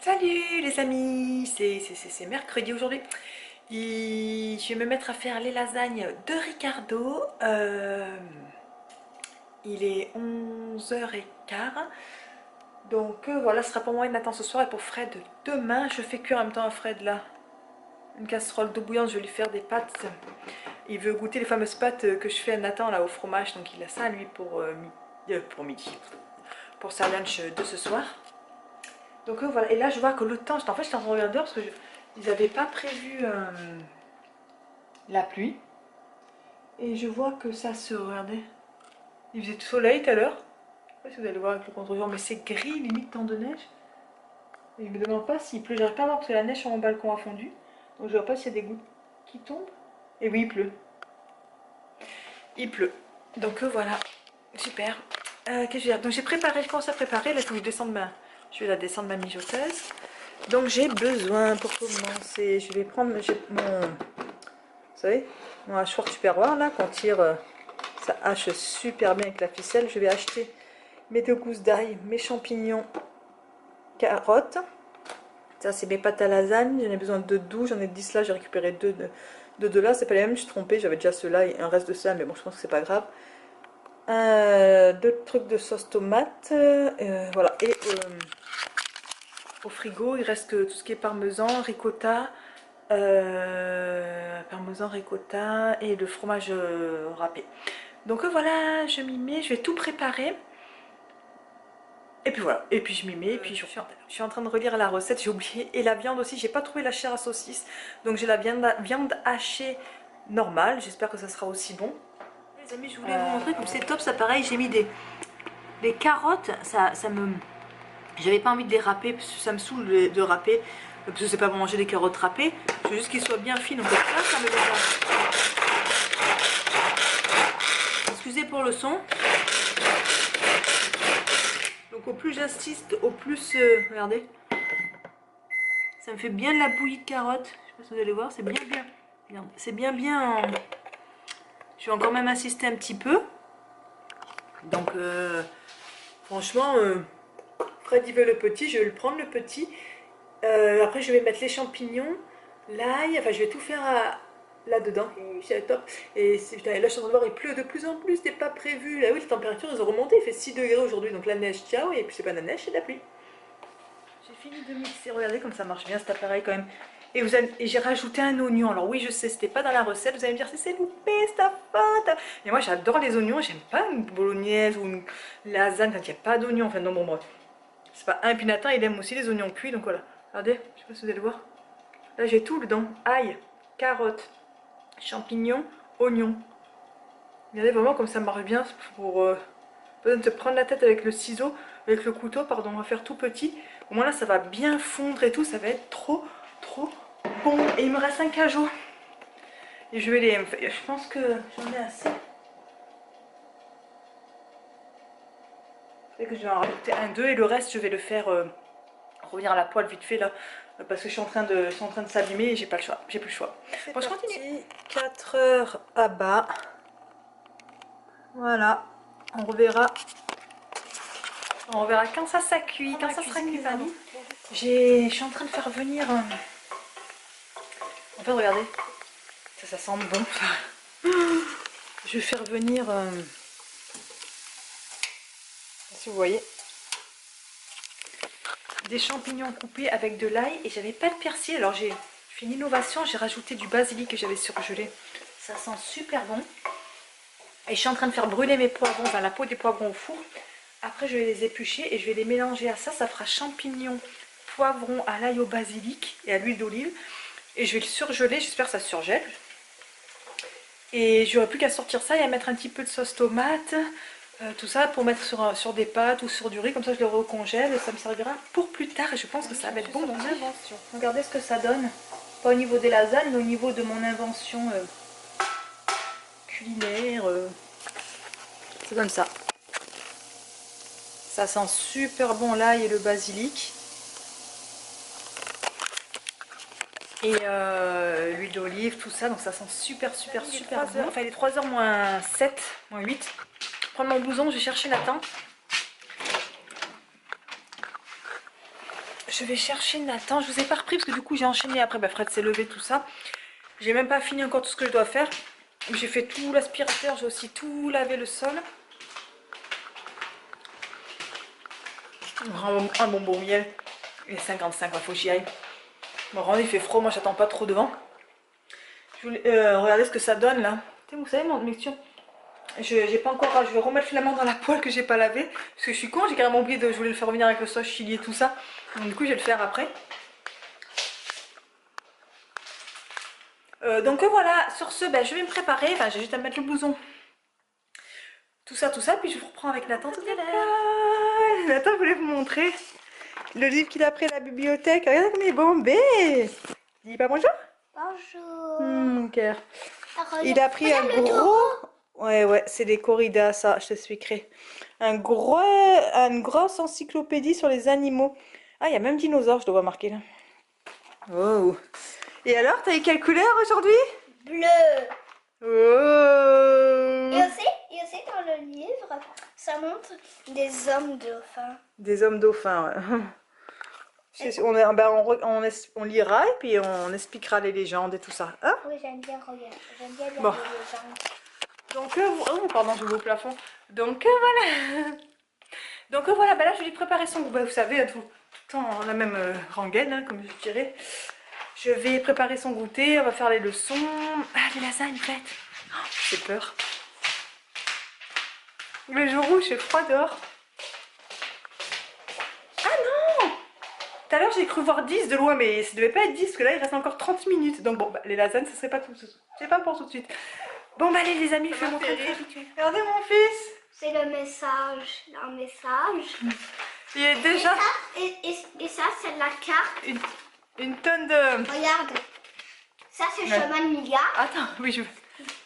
Salut les amis, c'est mercredi aujourd'hui. Je vais me mettre à faire les lasagnes de Ricardo. Il est 11h15. Donc voilà, ce sera pour moi et Nathan ce soir et pour Fred demain. Je fais cuire en même temps à Fred là une casserole d'eau bouillante, je vais lui faire des pâtes. Il veut goûter les fameuses pâtes que je fais à Nathan là au fromage, donc il a ça lui pour midi, pour sa lunch de ce soir. Donc voilà, et là je vois que le temps, en fait j'étais en train de regarder dehors parce que ils n'avaient pas prévu la pluie. Et je vois que ça se, regardez, il faisait tout soleil tout à l'heure. Je sais pas si vous allez voir avec le contre-jour, mais c'est gris, limite temps de neige. Et je me demande pas s'il pleut, j'arrive pas à voir parce que la neige sur mon balcon a fondu. Donc je vois pas s'il y a des gouttes qui tombent. Et oui, il pleut. Il pleut. Donc voilà, super. Qu'est-ce que je veux dire? Donc j'ai préparé, je commence à préparer, là il faut que je descende je vais la descendre ma mijoteuse. Donc j'ai besoin pour commencer, je vais prendre mon, vous savez, mon hachoir tupperware là, qu'on tire, ça hache super bien avec la ficelle. Je vais acheter mes 2 gousses d'ail, mes champignons, carottes. Ça c'est mes pâtes à lasagne, j'en ai besoin de 12, j'en ai 10 là, j'ai récupéré 2 de là, c'est pas les mêmes, je suis trompée, j'avais déjà ceux-là et un reste de ça, mais bon je pense que c'est pas grave. 2 trucs de sauce tomate, voilà, et au frigo il reste que tout ce qui est parmesan, ricotta, parmesan, ricotta et le fromage râpé. Donc voilà, je m'y mets, je vais tout préparer. Et puis voilà, et puis je m'y mets, et puis je suis en train de relire la recette, j'ai oublié. Et la viande aussi, j'ai pas trouvé la chair à saucisse. Donc j'ai la viande hachée normale, j'espère que ça sera aussi bon. Les amis, je voulais vous montrer comme c'est top, ça pareil, j'ai mis des carottes, ça me... J'avais pas envie de les râper, parce que ça me saoule de râper. Parce que c'est pas pour manger des carottes râpées, je veux juste qu'ils soient bien fines. Donc ça me dérange. Excusez pour le son. Donc au plus j'insiste, au plus... regardez. Ça me fait bien de la bouillie de carottes. Je sais pas si vous allez voir, c'est bien bien. C'est bien. Je vais encore même insister un petit peu. Donc franchement, Fred il veut le petit, je vais le prendre le petit. Après je vais mettre les champignons, l'ail, enfin je vais tout faire là-dedans. C'est top. Et putain, là je suis en train de voir, il pleut de plus en plus, c'était pas prévu. Là oui, les températures elles ont remonté, il fait 6 degrés aujourd'hui. Donc la neige, ciao, et puis c'est pas de la neige, c'est de la pluie. J'ai fini de mixer, regardez comme ça marche bien cet appareil quand même. Et j'ai rajouté un oignon. Alors oui, je sais, c'était pas dans la recette. Vous allez me dire, c'est loupé, c'est ta faute. Mais moi, j'adore les oignons. J'aime pas une bolognaise ou une lasagne quand il n'y a pas d'oignons. Enfin, non, bon, bref. C'est pas un. Et puis Nathan, il aime aussi les oignons cuits. Donc voilà. Regardez, je sais pas si vous allez voir. Là, j'ai tout dedans. Ail, carottes, champignons, oignons. Regardez vraiment comme ça marche bien pour... pas besoin de se prendre la tête avec le ciseau, avec le couteau, pardon. On va faire tout petit. Au moins là, ça va bien fondre et tout. Ça va être trop bon. Et il me reste un cajou. Et je vais les... Je pense que j'en ai assez. Et que je vais en rajouter un, deux. Et le reste, je vais le faire revenir à la poêle vite fait là. Parce que je suis en train de s'abîmer et j'ai pas le choix. J'ai plus le choix. Bon, je continue. 4 heures à bas. Voilà. On reverra. On verra quand ça cuit. Quand ça sera cuit, pardon. Je suis en train de faire venir... En fait, regardez. Ça sent bon. Je vais faire venir... si vous voyez. Des champignons coupés avec de l'ail. Et j'avais pas de persil. Alors j'ai fait une innovation. J'ai rajouté du basilic que j'avais surgelé. Ça sent super bon. Et je suis en train de faire brûler mes poivrons. Enfin, la peau des poivrons au four. Après, je vais les éplucher et je vais les mélanger à ça. Ça fera champignons, poivrons à l'ail au basilic et à l'huile d'olive. Et je vais le surgeler. J'espère que ça surgèle. Et j'aurai plus qu'à sortir ça et à mettre un petit peu de sauce tomate. Tout ça pour mettre sur des pâtes ou sur du riz. Comme ça, je le recongèle. Et ça me servira pour plus tard. Et je pense que ça va être bon dans l'invention. Regardez ce que ça donne. Pas au niveau des lasagnes, mais au niveau de mon invention culinaire. Ça donne ça. Ça sent super bon l'ail et le basilic. Et l'huile d'olive, tout ça. Donc ça sent super bon. Enfin, il est 3h moins 7, moins 8. Je vais prendre mon blouson, je vais chercher Nathan. je vais chercher Nathan. Je vous ai pas repris parce que du coup j'ai enchaîné après. Bah, Fred s'est levé, tout ça. J'ai même pas fini encore tout ce que je dois faire. J'ai fait tout l'aspirateur, j'ai aussi tout lavé le sol. Un bonbon miel. Il est 55, il faut que j'y aille. Bon, il fait froid, moi j'attends pas trop devant. Je voulais, regardez ce que ça donne là. Vous savez mon mixture, j'ai pas encore, je vais remettre la main dans la poêle que j'ai pas lavé. Parce que je suis con, j'ai carrément oublié de, je voulais le faire revenir avec le sauce chili et tout ça. Donc du coup je vais le faire après. Donc voilà, sur ce, ben, je vais me préparer. Enfin, j'ai juste à mettre le blouson. Tout ça, puis je vous reprends avec Nathan tout à l'heure. Nathan voulait vous montrer le livre qu'il a pris à la bibliothèque. Regardez comme il est bombé. Dis pas bonjour. Bonjour. Mon cœur. Il a pris un gros... Ouais, c'est des corridas, ça, je t'expliquerai. Une grosse encyclopédie sur les animaux. Ah, il y a même dinosaures, je dois voir marquer là. Oh. Et alors, t'as eu quelle couleur aujourd'hui? Bleu. Oh. Et aussi dans le livre, ça montre des hommes dauphins. Des hommes dauphins, ouais. On lira et puis on expliquera les légendes et tout ça. Hein? Oui, j'aime bien regarder. J'aime bien lire Bon. les légendes. Donc, oh, pardon, je vais au plafond. Donc, voilà. Donc, voilà, bah là, je vais lui préparer son goût. Bah, vous savez, tout le temps la même rengaine, hein, comme je dirais. Je vais préparer son goûter, on va faire les leçons. Ah, les lasagnes faites. Oh, j'ai peur. Le jour où il fait froid dehors. Ah non! Tout à l'heure, j'ai cru voir 10 de loin, mais ça devait pas être 10, parce que là, il reste encore 30 minutes. Donc, bon, bah, les lasagnes, ça serait pas tout de suite. C'est pas pour tout de suite. Bon, bah, allez, les amis, je vais montrer. Regardez mon fils. C'est le message. Un message. Il est déjà... Et ça, c'est la carte. Une tonne de... Regarde. Ça, c'est chemin de Mia. Attends, oui, je...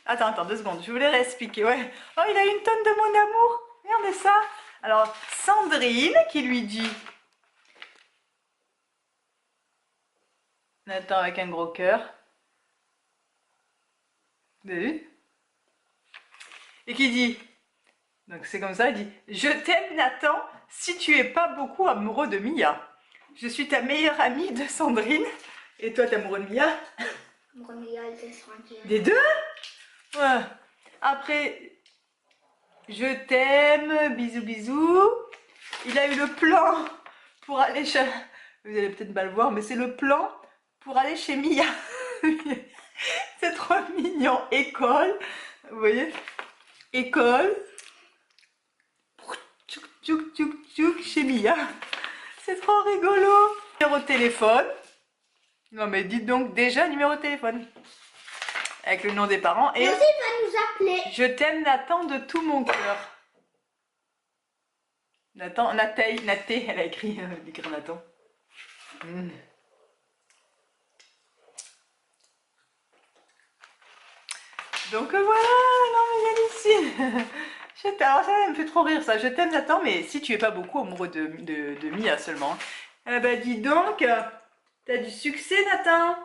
Attends, 2 secondes. Je voulais réexpliquer, ouais. Oh, il a une tonne de mon amour. Regardez ça. Alors, Sandrine qui lui dit... Nathan avec un gros cœur. Vous avez vu? Et qui dit... Donc c'est comme ça, il dit... Je t'aime Nathan, si tu es pas beaucoup amoureux de Mia. Je suis ta meilleure amie de Sandrine. Et toi, t'es amoureux de Mia? Amoureux de Mia, elle est tranquille. Des deux? Ouais. Après, je t'aime, bisous bisous. Il a eu le plan pour aller chez... Vous allez peut-être pas le voir, mais c'est le plan pour aller chez Mia. C'est trop mignon. École, vous voyez? École. Tchouk, tchouk, tchouk, tchouk, chez Mia. C'est trop rigolo. Numéro de téléphone. Non mais dites donc déjà numéro de téléphone. Avec le nom des parents. Et aussi, il va nous appeler. Je t'aime Nathan de tout mon cœur. Nathan, Naté, elle a écrit Nathan. Donc voilà, non mais Yalici. Alors ça me fait trop rire ça. Je t'aime Nathan, mais si tu es pas beaucoup amoureux de Mia seulement. Bah dis donc, t'as du succès Nathan.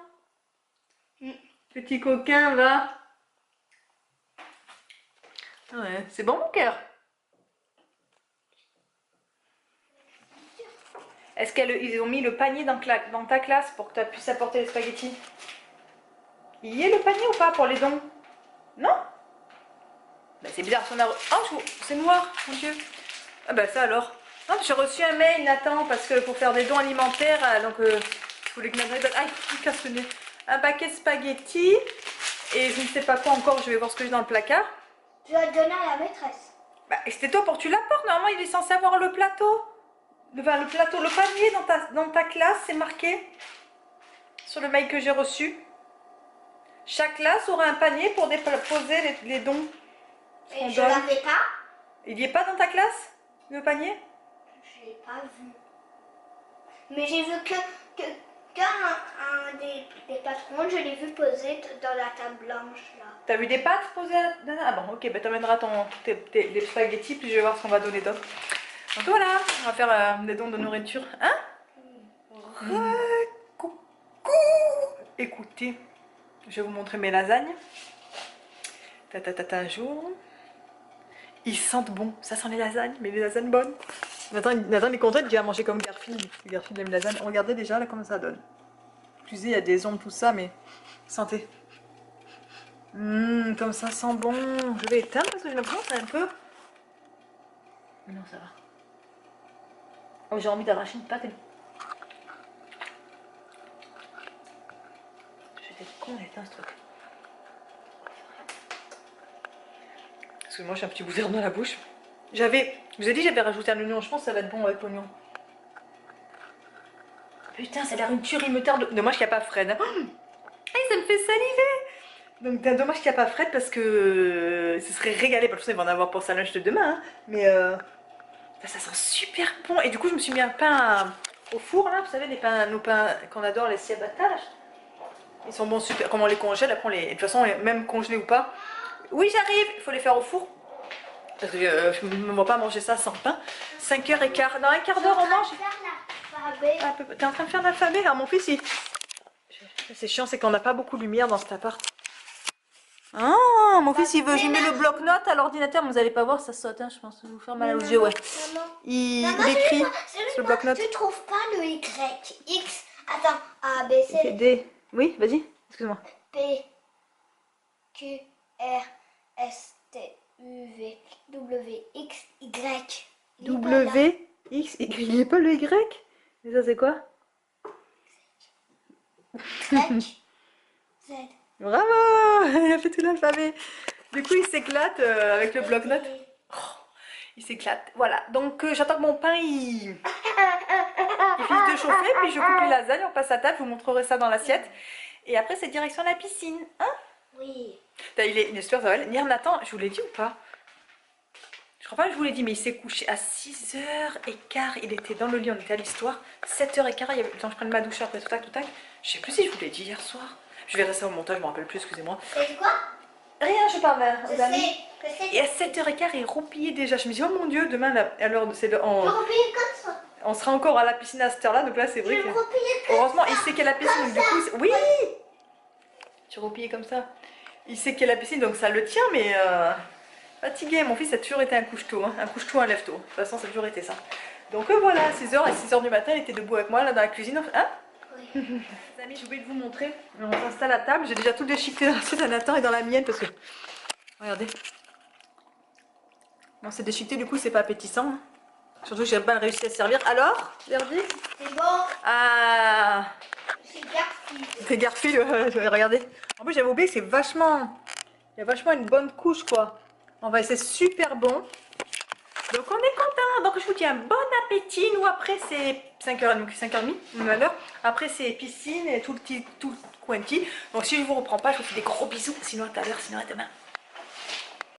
Petit coquin, va. Ouais, c'est bon mon cœur. Est-ce qu'ils ont mis le panier dans ta classe pour que tu puisses apporter les spaghettis? Il y a le panier ou pas pour les dons? Non? Bah c'est bizarre, oh, c'est noir, mon Dieu. Ah bah ça alors. Non, j'ai reçu un mail Nathan, parce que pour faire des dons alimentaires, donc je voulais que ma donne... Aïe, il casse le nez. Un paquet de spaghettis, et je ne sais pas quoi encore, je vais voir ce que j'ai dans le placard. Tu vas le donner à la maîtresse. Bah c'était toi pour que tu l'apportes, normalement il est censé avoir le plateau. Le panier dans ta classe, c'est marqué sur le mail que j'ai reçu. Chaque classe aura un panier pour déposer les dons. Et je l'avais pas. Il n'y est pas dans ta classe, le panier? Je l'ai pas vu. Mais j'ai vu qu'un des patrons, je l'ai vu poser dans la table blanche là. T'as vu des pâtes posées Ah bon, ok, bah t'amèneras les spaghettis, puis je vais voir ce qu'on va donner d'autre. Donc voilà, on va faire des dons de nourriture. Hein? Coucou. Écoutez, je vais vous montrer mes lasagnes. Un jour. Ils sentent bon. Ça sent les lasagnes, mais les lasagnes bonnes. Nathan il est content, il dit à manger comme Garfield. Garfield aime la lasagne. Regardez déjà là comment ça donne. Excusez, il y a des ombres, tout ça, mais santé. Comme ça sent bon. Je vais éteindre parce que j'ai l'impression que c'est un peu... Non, ça va. Oh, j'ai envie d'arracher une pâte. J'étais con d'éteindre ce truc. Parce que moi j'ai un petit bout d'herbe dans la bouche. Je vous ai dit j'avais rajouté un oignon, je pense que ça va être bon avec l'oignon. Putain, ça a l'air une tuerie, me tarde. Dommage qu'il n'y a pas Fred. Oh, ça me fait saliver. Donc dommage qu'il n'y a pas Fred parce que ce serait régalé. Pas tout ça, il va en avoir pour sa lunch de demain. Hein. Mais ça sent super bon. Et du coup, je me suis mis un pain au four là. Vous savez, nos pains qu'on adore, les ciabatta là. Ils sont bons super. Comme on les congèle, après on les. De toute façon, même congelés ou pas. Oui, j'arrive. Il faut les faire au four. Parce que je ne me vois pas manger ça sans pain. 5h15. Dans un quart d'heure, on mange. Ah, t'es en train de faire l'alphabet? Ah, mon fils, il... C'est chiant, c'est qu'on n'a pas beaucoup de lumière dans cet appart. Ah, mon fils, il veut. J'ai mis le bloc-notes à l'ordinateur, mais vous allez pas voir, ça saute, hein, je pense. Je vais vous faire mal aux yeux, ouais. Il écrit sur le bloc-notes. Tu trouves pas le Y, X, attends, A, B, C, D. Oui, vas-y, excuse-moi. P, Q, R, S, T, U, V, W, X, Y. W, X, Y. Il n'est pas le Y? Et ça, c'est quoi? Y, Z. Bravo! Il a fait tout l'alphabet. Du coup, il s'éclate avec le bloc-notes. Oh, il s'éclate. Voilà. Donc, j'attends que mon pain il finisse de chauffer. Puis, je coupe les lasagnes. On passe à table. Je vous montrerai ça dans l'assiette. Et après, c'est direction la piscine. Hein? Oui. Il est super, ça va. Hier, Nathan, je vous l'ai dit ou pas? Je crois pas que je vous l'ai dit, mais il s'est couché à 6h15. Il était dans le lit. On était à l'histoire. 7h15. Il y avait le temps que je prenne ma douche après tout tac, tout tac. Je sais plus si je vous l'ai dit hier soir. Je verrai ça au montage, je me rappelle plus, excusez-moi. C'est quoi? Rien, je parle aux amis. Je Et à 7h15, il roupillait déjà. Je me dis, oh mon dieu, demain, alors, on sera encore à la piscine à cette heure-là. Donc là, c'est vrai que. Heureusement, il sait qu'il y a la piscine. Donc du coup, oui! Tu roupillais comme ça. Il sait qu'il y a la piscine, donc ça le tient, mais. Fatigué. Mon fils a toujours été un couche-tôt. Hein. Un couche-tôt, un lève-tôt. De toute façon, ça a toujours été ça. Donc voilà, 6h et 6h du matin, il était debout avec moi là dans la cuisine. Hein? Oui. Les amis, j'ai oublié de vous montrer. On s'installe à table. J'ai déjà tout déchiqueté dans l'assiette à Nathan et dans la mienne parce que. Regardez. Bon, c'est déchiqueté, du coup, c'est pas appétissant. Hein. Surtout que j'ai pas réussi à servir. Alors, Verdi? C'est bon. Ah. C'est Garfield. C'est Garfield, regardez. En plus, j'avais oublié que c'est vachement. Il y a vachement une bonne couche, quoi. On va essayer, super bon. Donc on est content. Donc je vous dis un bon appétit. Nous après c'est 5h30, 5h30, malheur. Après c'est piscine et tout le quanti. Donc si je vous reprends pas, je vous fais des gros bisous. Sinon à tout à l'heure, sinon à demain.